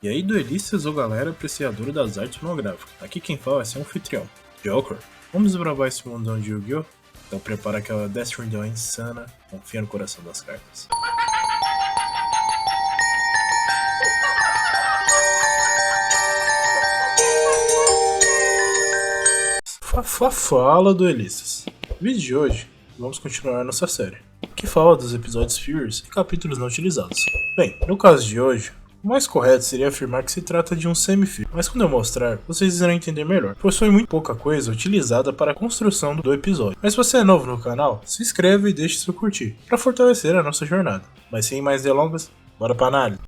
E aí, duelistas ou galera apreciadora das artes fonográficas? Aqui quem fala é seu anfitrião, Joker. Vamos desbravar esse mundão de Yu-Gi-Oh! Então prepara aquela Death Rindel insana, confia no coração das cartas. Fala, duelistas! No vídeo de hoje, vamos continuar nossa série, que fala dos episódios Furious e capítulos não utilizados. Bem, no caso de hoje, o mais correto seria afirmar que se trata de um semi-filler, mas quando eu mostrar, vocês irão entender melhor, pois foi muito pouca coisa utilizada para a construção do episódio. Mas se você é novo no canal, se inscreva e deixe seu curtir, para fortalecer a nossa jornada. Mas sem mais delongas, bora pra análise!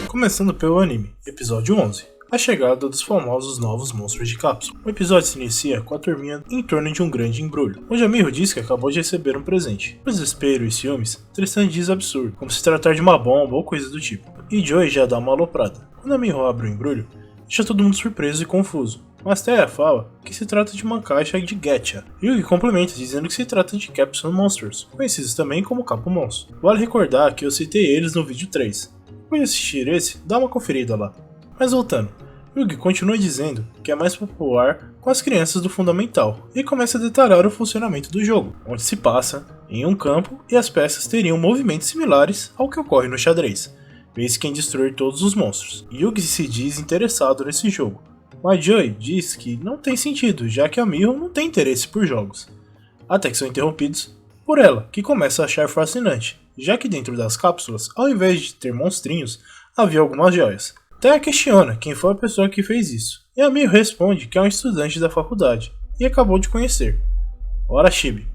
Começando pelo anime, episódio 11. A chegada dos famosos novos monstros de cápsula. O episódio se inicia com a turminha em torno de um grande embrulho, onde a Miho diz que acabou de receber um presente. Por desespero e ciúmes, Tristan diz absurdo, como se tratar de uma bomba ou coisa do tipo, e Joey já dá uma aloprada. Quando a Miho abre o embrulho, deixa todo mundo surpreso e confuso, mas Thea fala que se trata de uma caixa de gacha. Yugi complementa dizendo que se trata de Capsule Monsters, conhecidos também como Capumons. Vale recordar que eu citei eles no vídeo 3. Depois de assistir esse, dá uma conferida lá. Mas voltando, Yugi continua dizendo que é mais popular com as crianças do Fundamental e começa a detalhar o funcionamento do jogo, onde se passa em um campo e as peças teriam movimentos similares ao que ocorre no xadrez, vez quem destruir todos os monstros. Yugi se diz interessado nesse jogo, mas Joey diz que não tem sentido, já que a Miho não tem interesse por jogos, até que são interrompidos por ela, que começa a achar fascinante, já que dentro das cápsulas, ao invés de ter monstrinhos, havia algumas joias. Thea questiona quem foi a pessoa que fez isso, e a Miho responde que é um estudante da faculdade, e acabou de conhecer, Orashibi.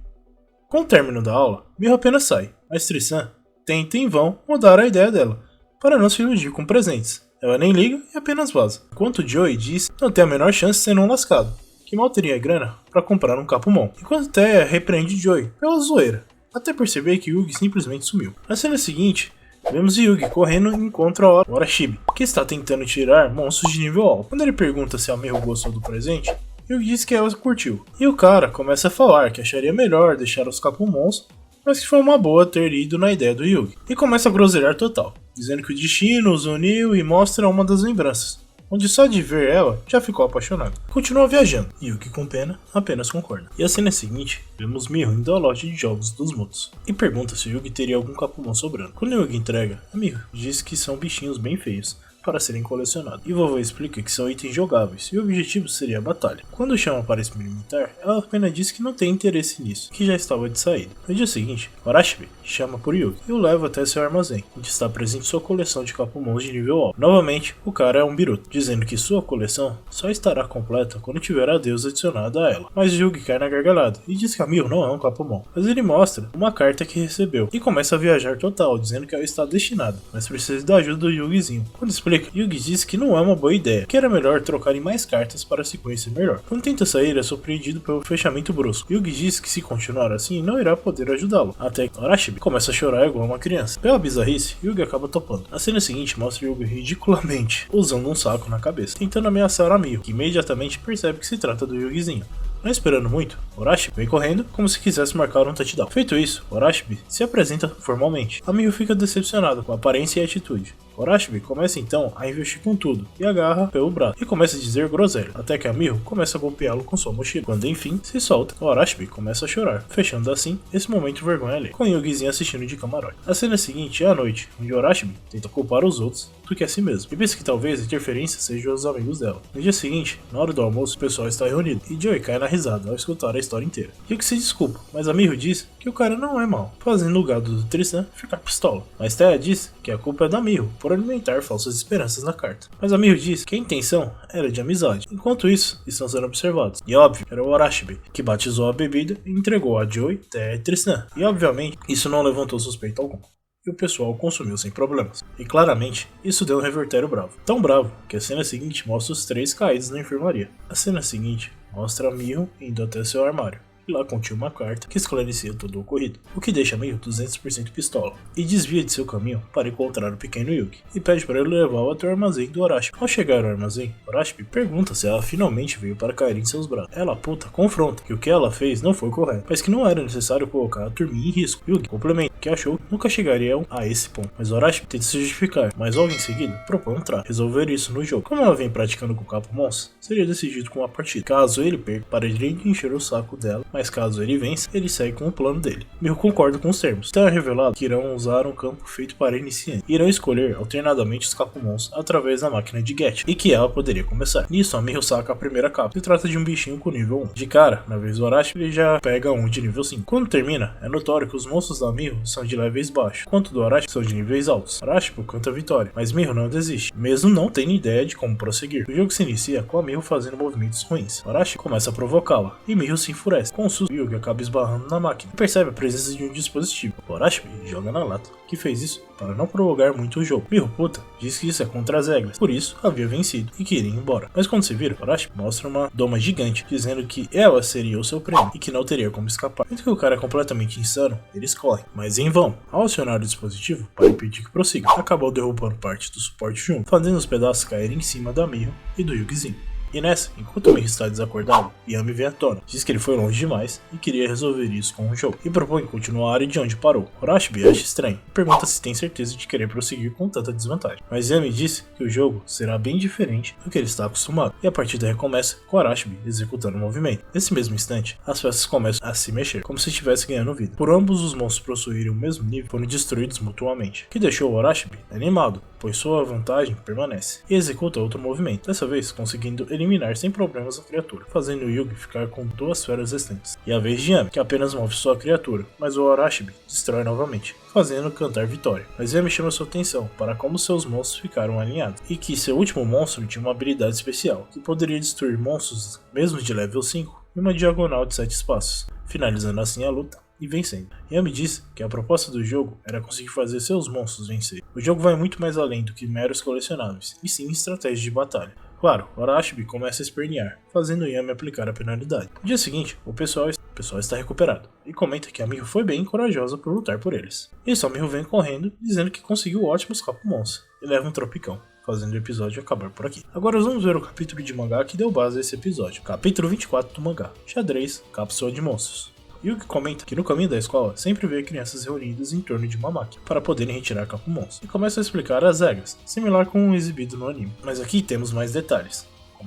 Com o término da aula, Miho apenas sai, mas Tristan tenta em vão mudar a ideia dela, para não se iludir com presentes. Ela nem liga e apenas vaza, enquanto Joey diz que não tem a menor chance de ser um lascado, que mal teria grana para comprar um Capumon, enquanto Thea repreende Joey pela zoeira, até perceber que Yugi simplesmente sumiu. Na cena seguinte, vemos Yugi correndo e encontra a Orashibi, que está tentando tirar monstros de nível alto. Quando ele pergunta se a Miho gostou do presente, Yugi diz que ela curtiu. E o cara começa a falar que acharia melhor deixar os Capumons, mas que foi uma boa ter ido na ideia do Yugi. E começa a groselhar total, dizendo que o destino os uniu e mostra uma das lembranças, onde só de ver ela já ficou apaixonado. Continua viajando, Yugi com pena apenas concorda. E a cena seguinte, vemos Miho indo à loja de jogos dos Mutos e pergunta se Yugi teria algum Capumon sobrando. Quando Yugi entrega, a Miho diz que são bichinhos bem feios para serem colecionados, e vovô explica que são itens jogáveis e o objetivo seria a batalha. Quando chama para experimentar, ela apenas diz que não tem interesse nisso, que já estava de saída. No dia seguinte, Orashibi chama por Yugi e o leva até seu armazém, onde está presente sua coleção de Capumons de nível alto. Novamente, o cara é um biruta, dizendo que sua coleção só estará completa quando tiver a deusa adicionada a ela. Mas Yugi cai na gargalhada e diz que a Miho não é um Capumon, mas ele mostra uma carta que recebeu e começa a viajar total, dizendo que ela está destinada, mas precisa da ajuda do Yugizinho. Quando explica, Yugi diz que não é uma boa ideia, que era melhor trocar em mais cartas para se conhecer melhor. Quando tenta sair, é surpreendido pelo fechamento brusco. Yugi diz que se continuar assim, não irá poder ajudá-lo, até que Orashibi começa a chorar igual uma criança. Pela bizarrice, Yugi acaba topando. A cena seguinte mostra Yugi ridiculamente usando um saco na cabeça, tentando ameaçar a Miho, que imediatamente percebe que se trata do Yugizinho. Não esperando muito, Orashibi vem correndo como se quisesse marcar um touchdown. Feito isso, Orashibi se apresenta formalmente. A Miho fica decepcionada com a aparência e a atitude. Orashibi começa então a investir com tudo e agarra pelo braço e começa a dizer groselha, até que a Miho começa a golpeá-lo com sua mochila. Quando enfim se solta, Orashibi começa a chorar, fechando assim esse momento vergonha alheia, com Yugizinho assistindo de camarote. A cena seguinte é a noite, onde Orashibi tenta culpar os outros do que a si mesmo, e pensa que talvez a interferência seja os amigos dela. No dia seguinte, na hora do almoço, o pessoal está reunido, e Joey cai na risada ao escutar a história inteira. Yugi se desculpa, mas a Miho diz que o cara não é mau, fazendo o gado do Tristan ficar pistola. Mas Thea diz que a culpa é da Miho, por alimentar falsas esperanças na carta. Mas a Miho diz que a intenção era de amizade. Enquanto isso, estão sendo observados. E óbvio, era o Orashibi, que batizou a bebida e entregou a Joey, Thea e Tristan. E obviamente, isso não levantou suspeita alguma. E o pessoal consumiu sem problemas. E claramente, isso deu um revertério bravo. Tão bravo, que a cena seguinte mostra os três caídos na enfermaria. A cena seguinte mostra a Miho indo até seu armário e lá continha uma carta que esclarecia todo o ocorrido, o que deixa Miho 200% pistola, e desvia de seu caminho para encontrar o pequeno Yugi, e pede para ele levá-lo até o armazém do Orochimaru. Ao chegar ao armazém, Orochimaru pergunta se ela finalmente veio para cair em seus braços. Ela, puta, confronta que o que ela fez não foi correto, mas que não era necessário colocar a turminha em risco. Yugi complementa que achou que nunca chegaria a esse ponto, mas Orochimaru tenta se justificar, mas logo em seguida propõe um trato, resolver isso no jogo. Como ela vem praticando com o Capo Monstro, seria decidido com uma partida. Caso ele perca, para ele encher o saco dela, mas caso ele vença, ele segue com o plano dele. Miho concorda com os termos. Então é revelado que irão usar um campo feito para iniciantes. Irão escolher alternadamente os Capumons através da máquina de Get, e que ela poderia começar. Nisso, a Miho saca a primeira capa. Se trata de um bichinho com nível 1. De cara, na vez do Orochimaru, ele já pega um de nível 5. Quando termina, é notório que os monstros da Miho são de levels baixos, enquanto do Orochimaru são de níveis altos. Orochimaru canta a vitória, mas Miho não desiste, mesmo não tendo ideia de como prosseguir. O jogo se inicia com a Miho fazendo movimentos ruins. Orochimaru começa a provocá-la, e Miho se enfurece. Com o susto, Yugi acaba esbarrando na máquina e percebe a presença de um dispositivo. Orochimaru joga na lata, que fez isso para não prolongar muito o jogo. Miho, puta, diz que isso é contra as regras, por isso havia vencido e queria ir embora. Mas quando se vira, Orochimaru mostra uma doma gigante, dizendo que ela seria o seu prêmio e que não teria como escapar. Enquanto que o cara é completamente insano, eles correm, mas em vão. Ao acionar o dispositivo para impedir que prossiga, acabou derrubando parte do suporte junto, fazendo os pedaços caírem em cima da Miho e do Yugizinho. E nessa, enquanto o Miho está desacordado, Yami vem à tona, diz que ele foi longe demais e queria resolver isso com o jogo, e propõe continuar de onde parou. Orochimaru acha estranho e pergunta se tem certeza de querer prosseguir com tanta desvantagem, mas Yami disse que o jogo será bem diferente do que ele está acostumado, e a partida recomeça com Orochimaru executando o movimento. Nesse mesmo instante, as peças começam a se mexer, como se estivesse ganhando vida. Por ambos os monstros possuírem o mesmo nível, foram destruídos mutuamente, o que deixou Orochimaru animado, pois sua vantagem permanece, e executa outro movimento, dessa vez conseguindo eliminar sem problemas a criatura, fazendo o Yugi ficar com 2 feras restantes. E a vez de Yami, que apenas move sua criatura, mas o Orochimaru destrói novamente, fazendo cantar vitória. Mas Yami chama sua atenção para como seus monstros ficaram alinhados, e que seu último monstro tinha uma habilidade especial, que poderia destruir monstros mesmo de level 5 em uma diagonal de 7 espaços, finalizando assim a luta e vencendo. Yami disse que a proposta do jogo era conseguir fazer seus monstros vencer. O jogo vai muito mais além do que meros colecionáveis, e sim estratégias de batalha. Claro, Orochimaru começa a espernear, fazendo Yami aplicar a penalidade. No dia seguinte, o pessoal está recuperado, e comenta que a Miho foi bem corajosa por lutar por eles. Isso, a Miho vem correndo, dizendo que conseguiu ótimos Capumons, e leva um tropicão, fazendo o episódio acabar por aqui. Agora vamos ver o capítulo de mangá que deu base a esse episódio. Capítulo 24 do mangá, Xadrez, Cápsula de Monstros. Yugi comenta que no caminho da escola sempre vê crianças reunidas em torno de uma máquina para poderem retirar Capumons, e começa a explicar as regras, similar com o exibido no anime. Mas aqui temos mais detalhes,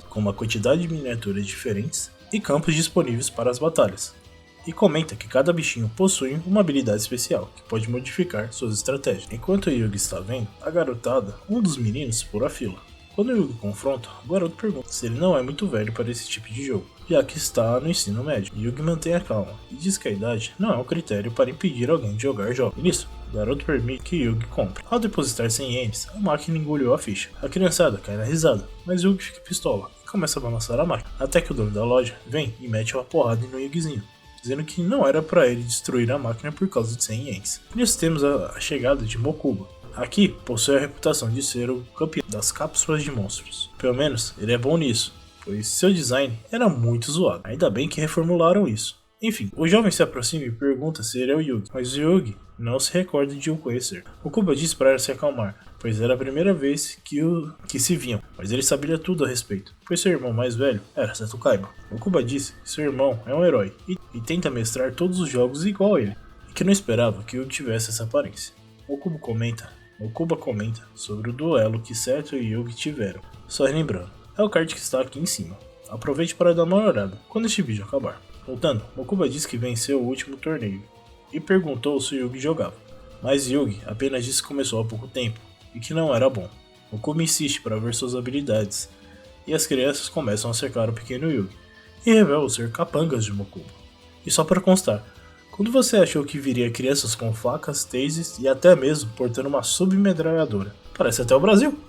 como a quantidade de miniaturas diferentes e campos disponíveis para as batalhas. E comenta que cada bichinho possui uma habilidade especial, que pode modificar suas estratégias. Enquanto Yugi está vendo, a garotada, um dos meninos, pula a fila. Quando o Yugi confronta, o garoto pergunta se ele não é muito velho para esse tipo de jogo, já que está no ensino médio. Yugi mantém a calma e diz que a idade não é um critério para impedir alguém de jogar jogos. E nisso, o garoto permite que Yugi compre. Ao depositar 100 ienes, a máquina engoliu a ficha. A criançada cai na risada, mas Yugi fica pistola e começa a balançar a máquina, até que o dono da loja vem e mete uma porrada no Yugizinho, dizendo que não era para ele destruir a máquina por causa de 100 ienes. Nisso temos a chegada de Mokuba. Aqui possui a reputação de ser o campeão das cápsulas de monstros. Pelo menos ele é bom nisso, pois seu design era muito zoado. Ainda bem que reformularam isso. Enfim, o jovem se aproxima e pergunta se ele é o Yugi, mas o Yugi não se recorda de o conhecer. Mokuba diz para se acalmar, pois era a primeira vez que se viam, mas ele sabia tudo a respeito, pois seu irmão mais velho era Seto Kaiba. Mokuba disse que seu irmão é um herói e tenta mestrar todos os jogos igual a ele, e que não esperava que Yugi tivesse essa aparência. Mokuba comenta sobre o duelo que Seto e Yugi tiveram. Só lembrando, é o card que está aqui em cima. Aproveite para dar uma olhada quando este vídeo acabar. Voltando, Mokuba disse que venceu o último torneio e perguntou se Yugi jogava, mas Yugi apenas disse que começou há pouco tempo e que não era bom. Mokuba insiste para ver suas habilidades e as crianças começam a cercar o pequeno Yugi e revelam ser capangas de Mokuba. E só para constar, quando você achou que viria crianças com facas, tasers e até mesmo portando uma submetralhadora? Parece até o Brasil.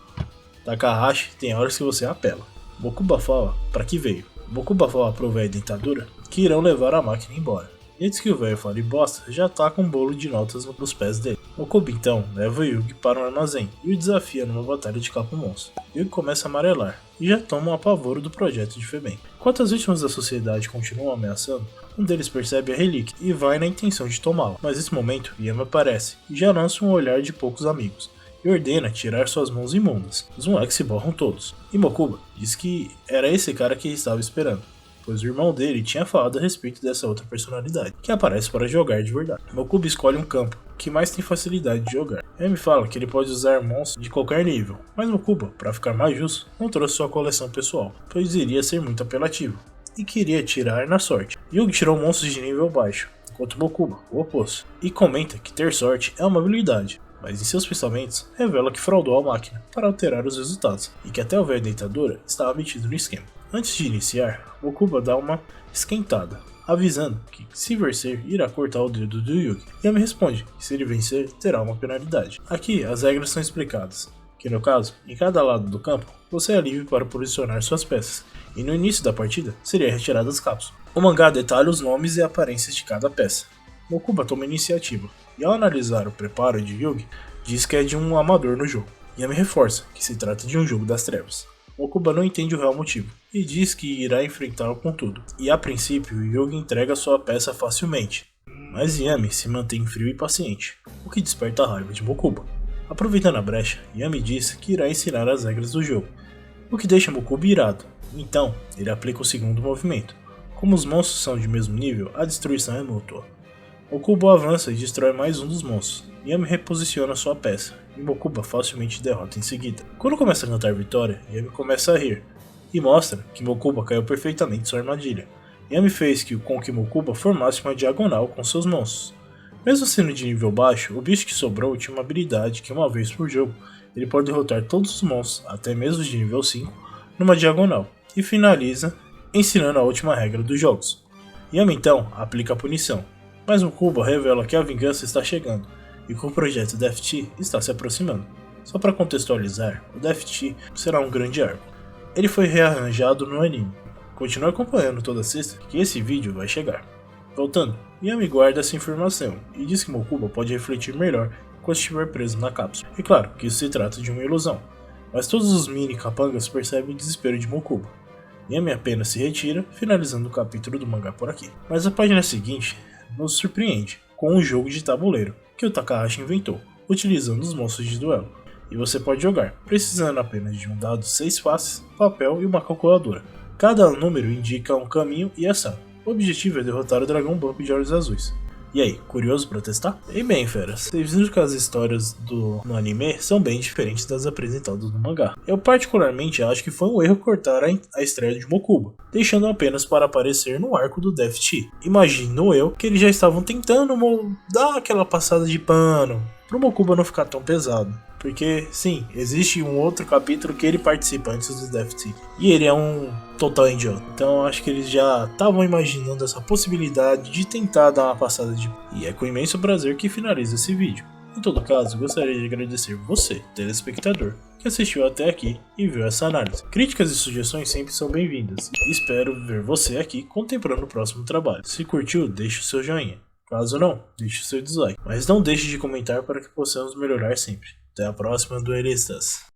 Takahashi tem horas que você apela. Mokuba fala para que veio. Mokuba fala pro velho dentadura que irão levar a máquina embora. E antes que o velho fale bosta, já taca um bolo de notas nos pés dele. Mokuba então leva o Yugi para um armazém e o desafia numa batalha de capa monstro. Yugi começa a amarelar e já toma um apavoro do projeto de Feben. Enquanto as vítimas da sociedade continuam ameaçando, um deles percebe a relíquia e vai na intenção de tomá-la. Mas nesse momento, Yami aparece e já lança um olhar de poucos amigos e ordena tirar suas mãos imundas. Os moleques se borram todos. E Mokuba diz que era esse cara que estava esperando, pois o irmão dele tinha falado a respeito dessa outra personalidade, que aparece para jogar de verdade. Mokuba escolhe um campo que mais tem facilidade de jogar. Yami fala que ele pode usar monstros de qualquer nível, mas Mokuba, para ficar mais justo, não trouxe sua coleção pessoal, pois iria ser muito apelativo, e queria tirar na sorte. Yugi tirou monstros de nível baixo, enquanto Mokuba, o oposto, e comenta que ter sorte é uma habilidade, mas em seus pensamentos revela que fraudou a máquina para alterar os resultados, e que até o velho Deitadura estava metido no esquema. Antes de iniciar, Mokuba dá uma esquentada, avisando que, se vencer, irá cortar o dedo do Yugi. Yami responde que se ele vencer, terá uma penalidade. Aqui, as regras são explicadas, que no caso, em cada lado do campo, você é livre para posicionar suas peças, e no início da partida, seria retirada as cápsulas. O mangá detalha os nomes e aparências de cada peça. Mokuba toma iniciativa, e ao analisar o preparo de Yugi, diz que é de um amador no jogo. Yami reforça que se trata de um jogo das trevas. Mokuba não entende o real motivo, e diz que irá enfrentá-lo com tudo. E a princípio, Yugi entrega sua peça facilmente, mas Yami se mantém frio e paciente, o que desperta a raiva de Mokuba. Aproveitando a brecha, Yami diz que irá ensinar as regras do jogo, o que deixa Mokuba irado. Então, ele aplica o segundo movimento. Como os monstros são de mesmo nível, a destruição é mútua. Mokuba avança e destrói mais um dos monstros. Yami reposiciona sua peça, e Mokuba facilmente derrota em seguida. Quando começa a cantar vitória, Yami começa a rir, e mostra que Mokuba caiu perfeitamente em sua armadilha. Yami fez com que Mokuba formasse uma diagonal com seus monstros. Mesmo sendo de nível baixo, o bicho que sobrou tinha uma habilidade que uma vez por jogo, ele pode derrotar todos os monstros, até mesmo de nível 5, numa diagonal, e finaliza ensinando a última regra dos jogos. Yami então aplica a punição, mas Mokuba revela que a vingança está chegando, e que o projeto Death Tea está se aproximando. Só para contextualizar, o Death Tea será um grande arco. Ele foi rearranjado no anime. Continue acompanhando toda sexta que esse vídeo vai chegar. Voltando, Yami guarda essa informação e diz que Mokuba pode refletir melhor quando estiver preso na cápsula. E claro que isso se trata de uma ilusão, mas todos os mini capangas percebem o desespero de Mokuba. Yami apenas se retira, finalizando o capítulo do mangá por aqui. Mas a página seguinte nos surpreende com um jogo de tabuleiro que o Takahashi inventou, utilizando os monstros de duelo. E você pode jogar, precisando apenas de um dado 6 faces, papel e uma calculadora. Cada número indica um caminho e ação. O objetivo é derrotar o dragão Bump de olhos azuis. E aí, curioso pra testar? E bem, feras, vocês viram que as histórias no anime são bem diferentes das apresentadas no mangá. Eu particularmente acho que foi um erro cortar a estreia de Mokuba, deixando apenas para aparecer no arco do Death Tea. Imagino eu que eles já estavam tentando dar aquela passada de pano, pro Mokuba não ficar tão pesado. Porque, sim, existe um outro capítulo que ele participa antes do Death Tea. E ele é um total idiota. Então eu acho que eles já estavam imaginando essa possibilidade de tentar dar uma passada de... E é com imenso prazer que finaliza esse vídeo. Em todo caso, gostaria de agradecer você, telespectador, que assistiu até aqui e viu essa análise. Críticas e sugestões sempre são bem-vindas. E espero ver você aqui contemplando o próximo trabalho. Se curtiu, deixe o seu joinha. Caso não, deixe o seu dislike. Mas não deixe de comentar para que possamos melhorar sempre. Até a próxima, duelistas!